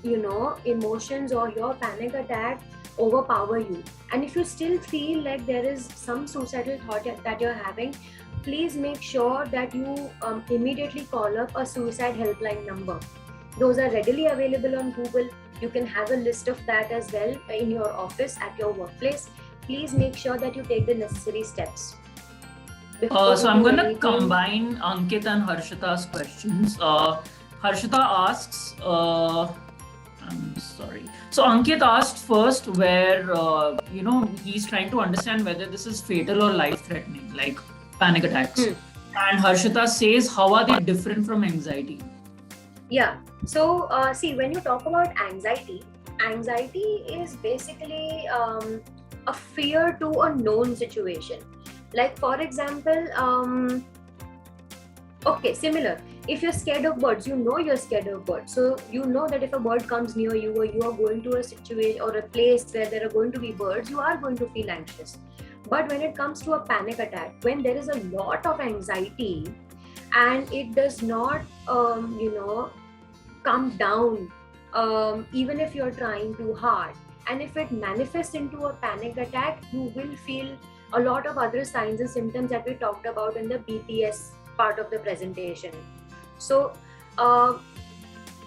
emotions or your panic attack overpower you. And if you still feel like there is some suicidal thought that you're having, please make sure that you immediately call up a suicide helpline number. Those are readily available on Google. You can have a list of that as well in your office, at your workplace. Please make sure that you take the necessary steps. So I'm going to combine Ankit and Harshita's questions. Harshita asks, I'm sorry. So Ankit asked first where, he's trying to understand whether this is fatal or life-threatening, like panic attacks. And Harshita says, how are they different from anxiety? Yeah. So see, when you talk about anxiety is basically a fear to a known situation. Like, for example, okay, similar. If you're scared of birds, you know you're scared of birds. So you know that if a bird comes near you or you are going to a situation or a place where there are going to be birds, you are going to feel anxious. But when it comes to a panic attack, when there is a lot of anxiety and it does not, come down, even if you're trying too hard, and if it manifests into a panic attack, you will feel a lot of other signs and symptoms that we talked about in the BPS part of the presentation. So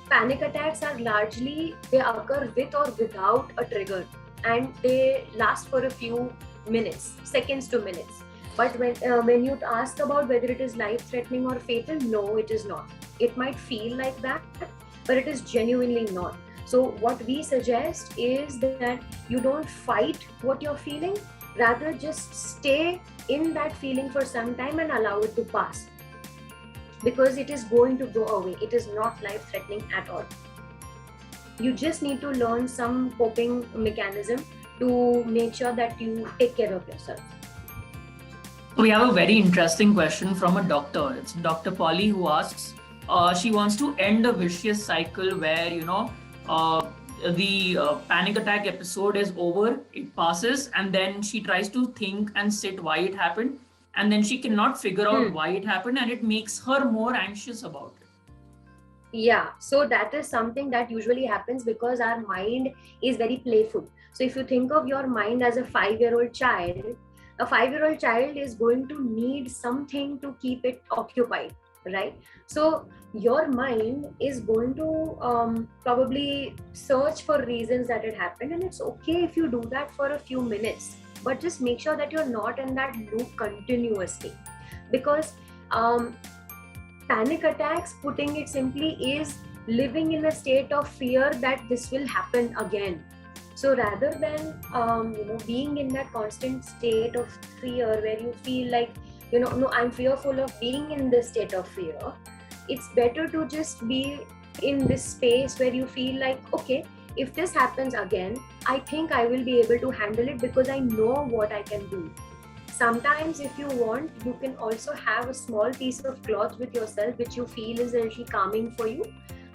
panic attacks are largely, they occur with or without a trigger, and they last for a few minutes, seconds to minutes. But when you ask about whether it is life-threatening or fatal, no, it is not. It might feel like that, but it is genuinely not. So what we suggest is that you don't fight what you're feeling, rather just stay in that feeling for some time and allow it to pass, because it is going to go away. It is not life-threatening at all. You just need to learn some coping mechanism to make sure that you take care of yourself. We have a very interesting question from a doctor. It's Dr. Polly who asks, she wants to end a vicious cycle where, the panic attack episode is over, it passes, and then she tries to think and sit why it happened, and then she cannot figure out why it happened, and it makes her more anxious about it. Yeah, so that is something that usually happens because our mind is very playful. So if you think of your mind as a 5-year-old child, a 5-year-old child is going to need something to keep it occupied, right? So your mind is going to probably search for reasons that it happened, and it's okay if you do that for a few minutes, but just make sure that you're not in that loop continuously, because panic attacks, putting it simply, is living in a state of fear that this will happen again. So rather than being in that constant state of fear where you feel like, no, I'm fearful of being in this state of fear, it's better to just be in this space where you feel like, okay, if this happens again, I think I will be able to handle it because I know what I can do. Sometimes if you want, you can also have a small piece of cloth with yourself which you feel is a little calming for you.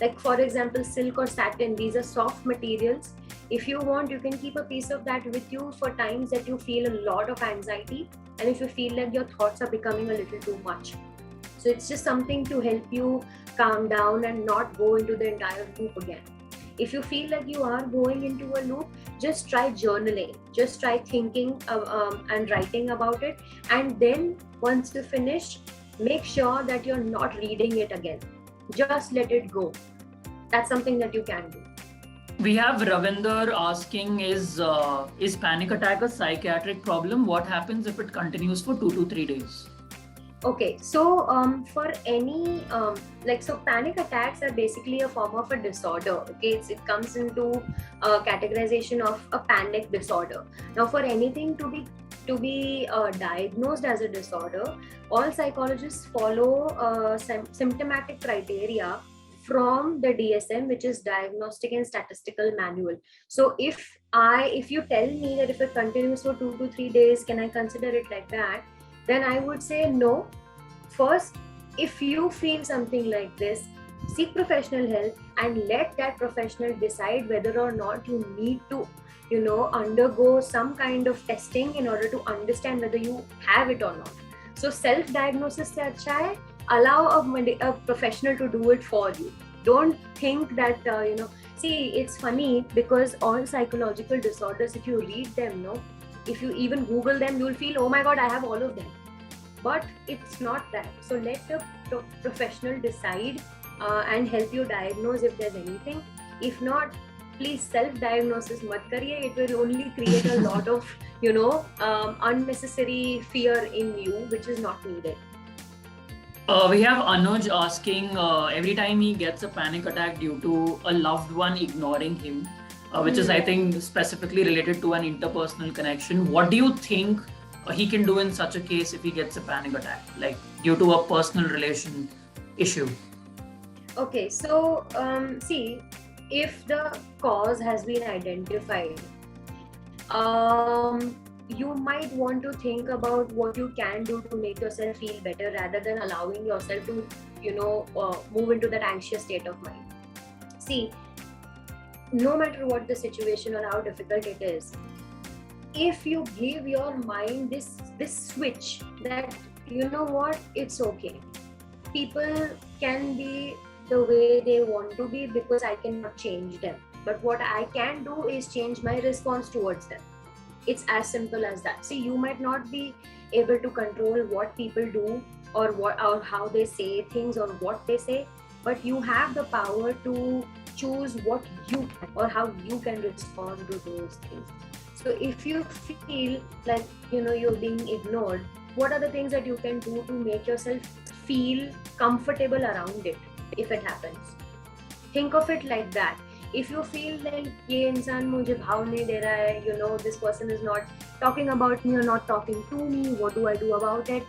Like, for example, silk or satin, these are soft materials. If you want, you can keep a piece of that with you for times that you feel a lot of anxiety, and if you feel like your thoughts are becoming a little too much. So it's just something to help you calm down and not go into the entire loop again. If you feel like you are going into a loop, just try journaling, just try thinking and writing about it. And then once you finish, make sure that you're not reading it again. Just let it go. That's something that you can do. We have Ravinder asking, is panic attack a psychiatric problem? What happens if it continues for 2 to 3 days? Okay, so for any so panic attacks are basically a form of a disorder. Okay, it comes into categorization of a panic disorder. Now, for anything to be diagnosed as a disorder, all psychologists follow symptomatic criteria from the DSM, which is Diagnostic and Statistical Manual. So if you tell me that if it continues for 2 to 3 days, can I consider it like that? Then I would say no. First, if you feel something like this, seek professional help and let that professional decide whether or not you need to, undergo some kind of testing in order to understand whether you have it or not. So self-diagnosis se acha hai, allow a professional to do it for you. Don't think that, see, it's funny because all psychological disorders, if you read them, if you even Google them, you'll feel, oh my God, I have all of them. But it's not that. So let the professional decide and help you diagnose if there's anything. If not, please self-diagnosis mat kariye. It will only create a lot of, unnecessary fear in you, which is not needed. We have Anuj asking every time he gets a panic attack due to a loved one ignoring him, which is, I think, specifically related to an interpersonal connection. What do you think he can do in such a case if he gets a panic attack, like due to a personal relation issue? Okay, so see, if the cause has been identified, you might want to think about what you can do to make yourself feel better rather than allowing yourself to, move into that anxious state of mind. See, no matter what the situation or how difficult it is, if you give your mind this switch that, you know what, it's okay. People can be the way they want to be because I cannot change them. But what I can do is change my response towards them. It's as simple as that. See, you might not be able to control what people do or how they say things or what they say, but you have the power to choose what you can or how you can respond to those things. So if you feel like, you're being ignored, what are the things that you can do to make yourself feel comfortable around it if it happens? Think of it like that. If you feel like ye insan mujhe bhav nahi de raha hai, this person is not talking about me or not talking to me, what do I do about it?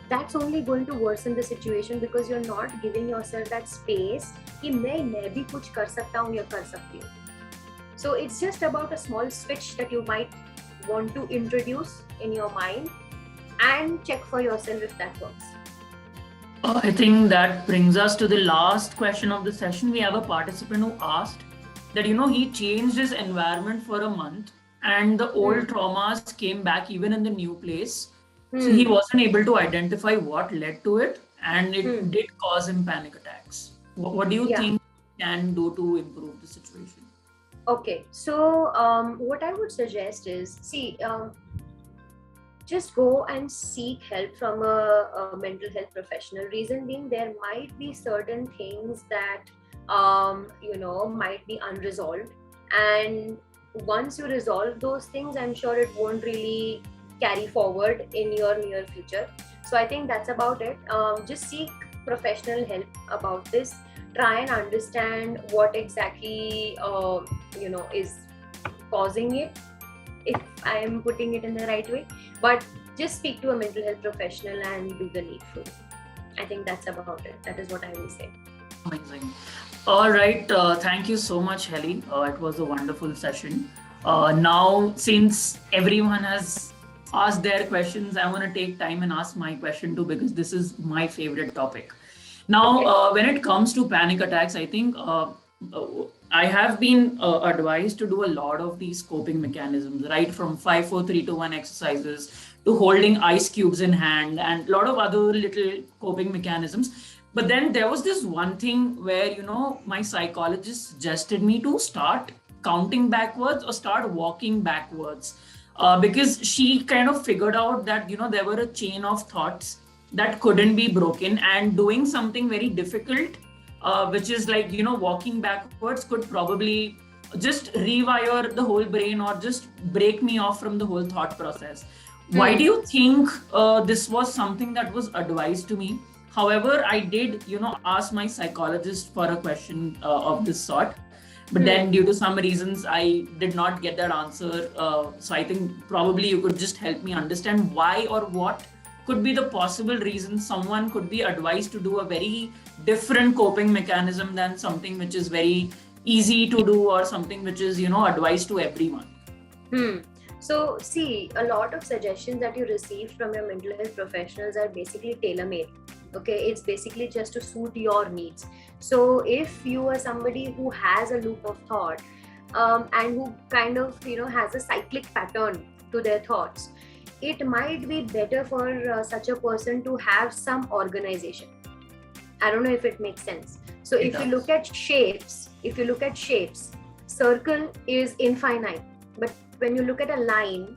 That's only going to worsen the situation because you're not giving yourself that space कि मैं भी कुछ कर सकता हूँ या कर सकती हूँ. So it's just about a small switch that you might want to introduce in your mind and check for yourself if that works. I think that brings us to the last question of the session. We have a participant who asked that, he changed his environment for a month and the old traumas came back even in the new place. So he wasn't able to identify what led to it and it did cause him panic attacks. What do you think he can do to improve the situation? Okay, so what I would suggest is, just go and seek help from a mental health professional. Reason being, there might be certain things that, might be unresolved. And once you resolve those things, I'm sure it won't really carry forward in your near future. So I think that's about it. Just seek professional help about this. Try and understand what exactly is causing it, if I am putting it in the right way. But just speak to a mental health professional and do the needful. I think that's about it. That is what I will say. Amazing. All right. Thank you so much, Healy. It was a wonderful session. Now, since everyone has asked their questions, I want to take time and ask my question too, because this is my favorite topic. Now, when it comes to panic attacks, I think I have been advised to do a lot of these coping mechanisms, right? From 5, 4, 3, 2, 1 exercises to holding ice cubes in hand and a lot of other little coping mechanisms. But then there was this one thing where, my psychologist suggested me to start counting backwards or start walking backwards because she kind of figured out that, there were a chain of thoughts that couldn't be broken, and doing something very difficult, which is like, walking backwards, could probably just rewire the whole brain or just break me off from the whole thought process. Why do you think this was something that was advised to me? However, I did, ask my psychologist for a question of this sort. But then due to some reasons, I did not get that answer. So I think probably you could just help me understand why or what could be the possible reason someone could be advised to do a very different coping mechanism than something which is very easy to do or something which is, advised to everyone. So see, a lot of suggestions that you receive from your mental health professionals are basically tailor-made. Okay, it's basically just to suit your needs. So if you are somebody who has a loop of thought and who kind of has a cyclic pattern to their thoughts, it might be better for such a person to have some organization. I don't know if it makes sense. So if you look at shapes, circle is infinite, but when you look at a line,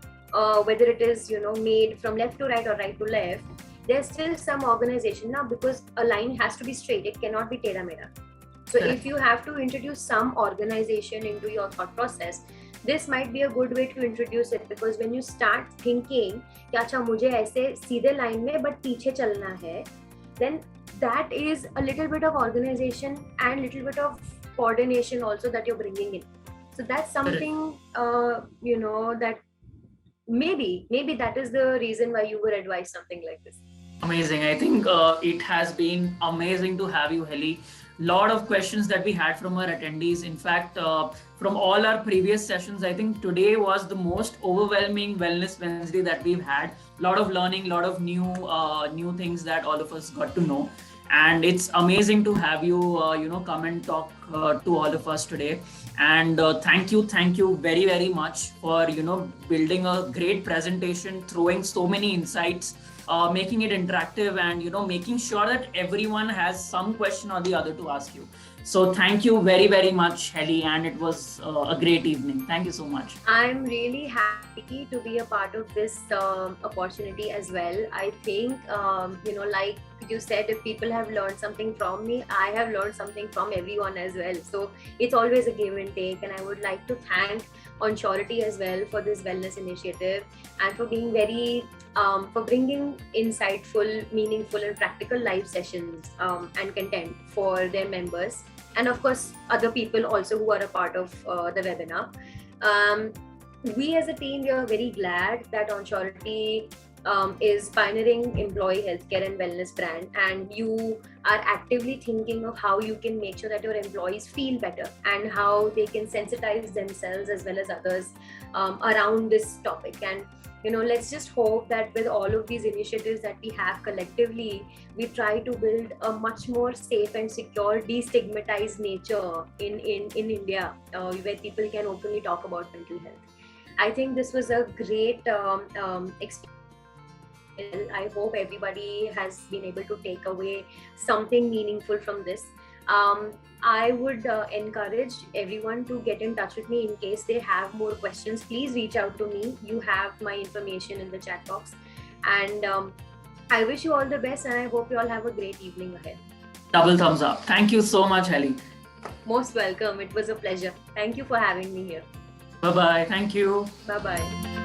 whether it is made from left to right or right to left, there's still some organization now, because a line has to be straight, it cannot be tera-mera. So if you have to introduce some organization into your thought process, this might be a good way to introduce it, because when you start thinking कि अच्छा मुझे ऐसे सीधे line में but पीछे चलना है, then that is a little bit of organization and little bit of coordination also that you're bringing in. So that's something that maybe that is the reason why you would advise something like this. Amazing. I think it has been amazing to have you, Healy. Lot of questions that we had from our attendees. In fact, from all our previous sessions, I think today was the most overwhelming Wellness Wednesday that we've had. Lot of learning, lot of new things that all of us got to know. And it's amazing to have you, come and talk to all of us today. And thank you very, very much for, building a great presentation, throwing so many insights, making it interactive, and, making sure that everyone has some question or the other to ask you. So thank you very, very much, Healy, and it was a great evening. Thank you so much. I'm really happy to be a part of this opportunity as well. I think, like you said, if people have learned something from me, I have learned something from everyone as well. So it's always a give and take. And I would like to thank Onsurity as well for this wellness initiative and for being very, for bringing insightful, meaningful and practical live sessions and content for their members. And of course, other people also who are a part of the webinar. We as a team, we are very glad that Onsurity is pioneering employee healthcare and wellness brand, and you are actively thinking of how you can make sure that your employees feel better and how they can sensitize themselves as well as others around this topic. And let's just hope that with all of these initiatives that we have collectively, we try to build a much more safe and secure, destigmatized nature in India, where people can openly talk about mental health. I think this was a great experience. I hope everybody has been able to take away something meaningful from this. I would encourage everyone to get in touch with me in case they have more questions. Please reach out to me. You have my information in the chat box. And I wish you all the best, and I hope you all have a great evening ahead. Double thumbs up. Thank you so much, Healy. Most welcome. It was a pleasure. Thank you for having me here. Bye-bye. Thank you. Bye-bye.